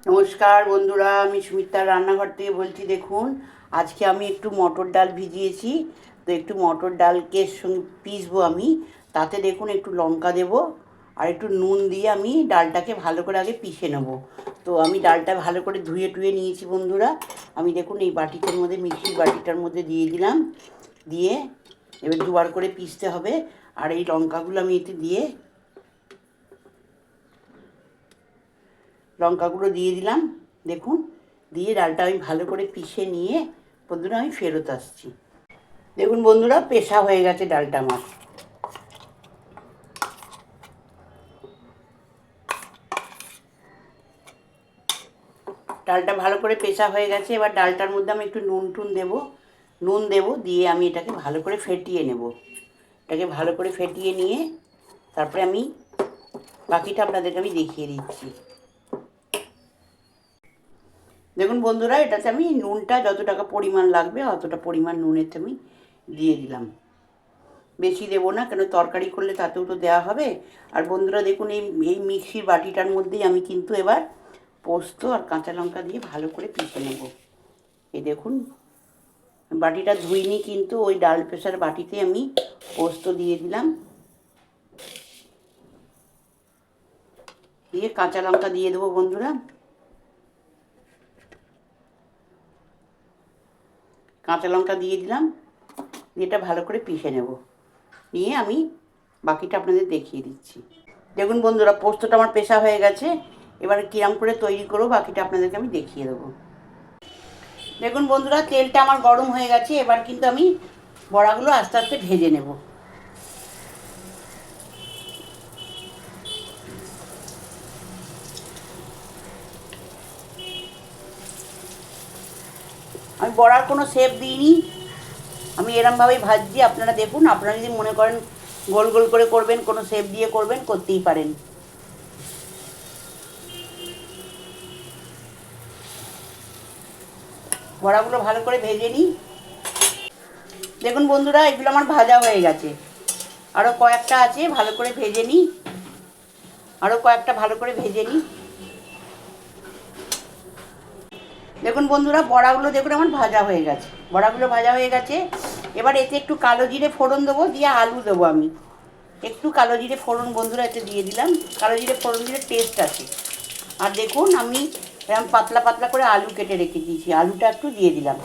নমস্কার বন্ধুরা, আমি সুমিত্রার রান্নাঘর থেকে বলছি। দেখুন, আজকে আমি একটু মটর ডাল ভিজিয়েছি। তো একটু মটর ডালকে সঙ্গে পিসবো আমি। তাতে দেখুন একটু লঙ্কা দেব আর একটু নুন দিয়ে আমি ডালটাকে ভালো করে আগে পিষে নেব। তো আমি ডালটা ভালো করে ধুয়ে টুয়ে নিয়েছি বন্ধুরা। আমি দেখুন এই বাটিটার মধ্যে, মিক্সির বাটিটার মধ্যে দিয়ে দিলাম। দিয়ে এবার দুবার করে পিষতে হবে। আর এই লঙ্কাগুলো আমি এতে দিয়ে লঙ্কাগুলো দিয়ে দিলাম। দেখুন, দিয়ে ডালটা আমি ভালো করে পিষে নিয়ে বন্ধুরা আমি ফেরত আসছি। দেখুন বন্ধুরা, পেশা হয়ে গেছে ডালটা আমার। ডালটা ভালো করে পেশা হয়ে গেছে। এবার ডালটার মধ্যে আমি একটু নুন দেবো দিয়ে আমি এটাকে ভালো করে ফেটিয়ে নেব। এটাকে ভালো করে ফেটিয়ে নিয়ে তারপরে আমি বাকিটা আপনাদেরকে আমি দেখিয়ে দিচ্ছি। দেখুন বন্ধুরা, এটাতে আমি নুনটা যতটা পরিমাণ লাগবে অতটা পরিমাণ নুনেতে আমি দিয়ে দিলাম। বেশি দেবো না, কেন তরকারি করলে তাতেও তো দেওয়া হবে। আর বন্ধুরা দেখুন, এই এই মিক্সির বাটিটার মধ্যেই আমি কিন্তু এবার পোস্ত আর কাঁচা লঙ্কা দিয়ে ভালো করে পিষে নেব। এই দেখুন, বাটিটা ধুইনি কিন্তু ওই ডাল পেশার বাটিতে আমি পোস্ত দিয়ে দিলাম। দিয়ে কাঁচা লঙ্কা দিয়ে দেবো বন্ধুরা। কাঁচা লঙ্কা দিয়ে দিলাম, দিয়ে এটা ভালো করে পিষে নেব। নিয়ে আমি বাকিটা আপনাদের দেখিয়ে দিচ্ছি। দেখুন বন্ধুরা, পোস্তটা আমার পেশা হয়ে গেছে। এবারে কিরম করে তৈরি করবো বাকিটা আপনাদেরকে আমি দেখিয়ে দেবো। দেখুন বন্ধুরা, তেলটা আমার গরম হয়ে গেছে। এবার কিন্তু আমি বড়াগুলো আস্তে আস্তে ভেজে নেব। আমি বড়ার কোনো শেপ দিইনি, আমি এরমভাবেই ভাজছি। আপনারা দেখুন, আপনারা যদি মনে করেন গোল গোল করে করবেন, কোনো শেপ দিয়ে করবেন, করতেই পারেন। বড়াগুলো ভালো করে ভেজে নিই। দেখুন বন্ধুরা, এগুলো আমার ভাজা হয়ে গেছে। আরও কয়েকটা আছে, ভালো করে ভেজে নিই। আরও কয়েকটা ভালো করে ভেজে নিই। দেখুন বন্ধুরা, বড়াগুলো দেখুন আমার ভাজা হয়ে গেছে। বড়াগুলো ভাজা হয়ে গেছে। এবার এতে একটু কালো জিরে ফোড়ন দেবো, দিয়ে আলু দেবো আমি। একটু কালো জিরে ফোড়ন বন্ধুরা এতে দিয়ে দিলাম। কালো জিরে ফোড়ন দিলে টেস্ট আছে। আর দেখুন, আমি এরকম পাতলা পাতলা করে আলু কেটে রেখে দিয়েছি, আলুটা একটু দিয়ে দিলাম।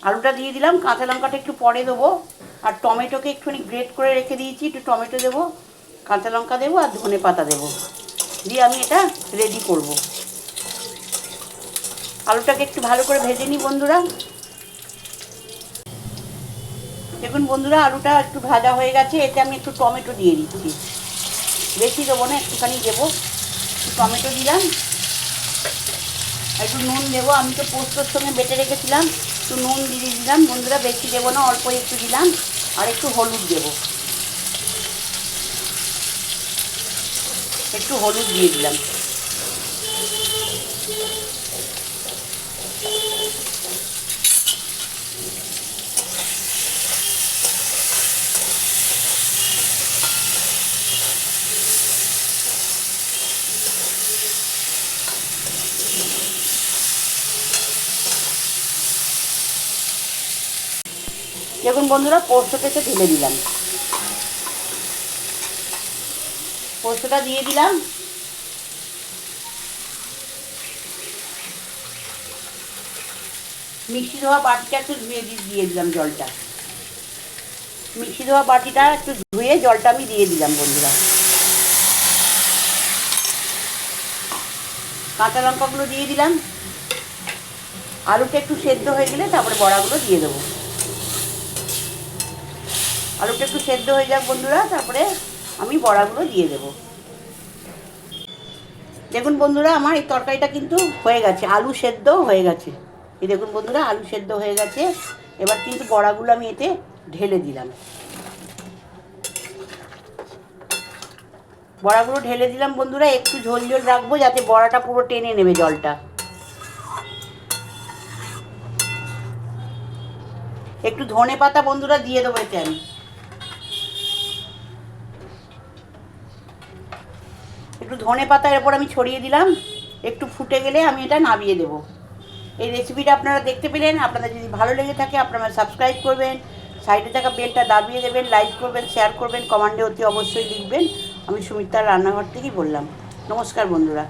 আলুটা দিয়ে দিলাম, কাঁচা লঙ্কাটা একটু পরে দেবো। আর টমেটোকে একটুখানি গ্রেট করে রেখে দিয়েছি, একটু টমেটো দেবো, কাঁচা লঙ্কা দেবো আর ধনে পাতা দেবো। দিয়ে আমি এটা রেডি করব। আলুটাকে একটু ভালো করে ভেজে নিই বন্ধুরা। দেখুন বন্ধুরা, আলুটা একটু ভাজা হয়ে গেছে। এতে আমি একটু টমেটো দিয়ে দিচ্ছি। বেশি দেবো না, একটুখানি দেবো। একটু টমেটো দিলাম, একটু নুন দেবো। আমি তো পোস্তর সঙ্গে বেটে রেখেছিলাম, একটু নুন দিয়ে দিলাম বন্ধুরা। বেশি দেবো না, অল্প একটু দিলাম। আর একটু হলুদ দেবো, একটু হলুদ দিয়ে দিলাম। দেখুন বন্ধুরা, পোস্তটাকে ঢেলে দিলাম। পোস্তটা দিয়ে দিলাম। মিক্সি ধোয়া বাটিটা একটু ধুয়ে দিয়ে দিলাম জলটা। মিক্সি ধোয়া বাটিটা একটু ধুয়ে জলটা আমি দিয়ে দিলাম বন্ধুরা। কাঁচা লঙ্কাগুলো দিয়ে দিলাম। আলুটা একটু সেদ্ধ হয়ে গেলে তারপরে বড়াগুলো দিয়ে দেবো। আলুটা একটু সেদ্ধ হয়ে যাক বন্ধুরা, তারপরে আমি বড়াগুলো দিয়ে দেবো। দেখুন বন্ধুরা, আমার এই তরকারিটা কিন্তু হয়ে গেছে, আলু সেদ্ধ হয়ে গেছে। এই দেখুন বন্ধুরা, আলু সেদ্ধ হয়ে গেছে। এবার কিন্তু বড়াগুলো আমি এতে ঢেলে দিলাম। বড়াগুলো ঢেলে দিলাম বন্ধুরা। একটু ঝোল ঝোল রাখবো যাতে বড়াটা পুরো টেনে নেবে জলটা। একটু ধনে পাতা বন্ধুরা দিয়ে দেবো এতে আমি। একটু একটু ধনে পাতা এর উপর আমি ছড়িয়ে দিলাম। একটু ফুটে গেলে আমি এটা নামিয়ে দেবো। এই রেসিপিটা আপনারা দেখতে পেলেন। আপনাদের যদি ভালো লেগে থাকে আপনারা সাবস্ক্রাইব করবেন, সাইডে থাকা বেলটা দাবিয়ে দেবেন, লাইক করবেন, শেয়ার করবেন, কমেন্টে অতি অবশ্যই লিখবেন। আমি সুমিত্রার রান্নাঘর থেকেই বললাম। নমস্কার বন্ধুরা।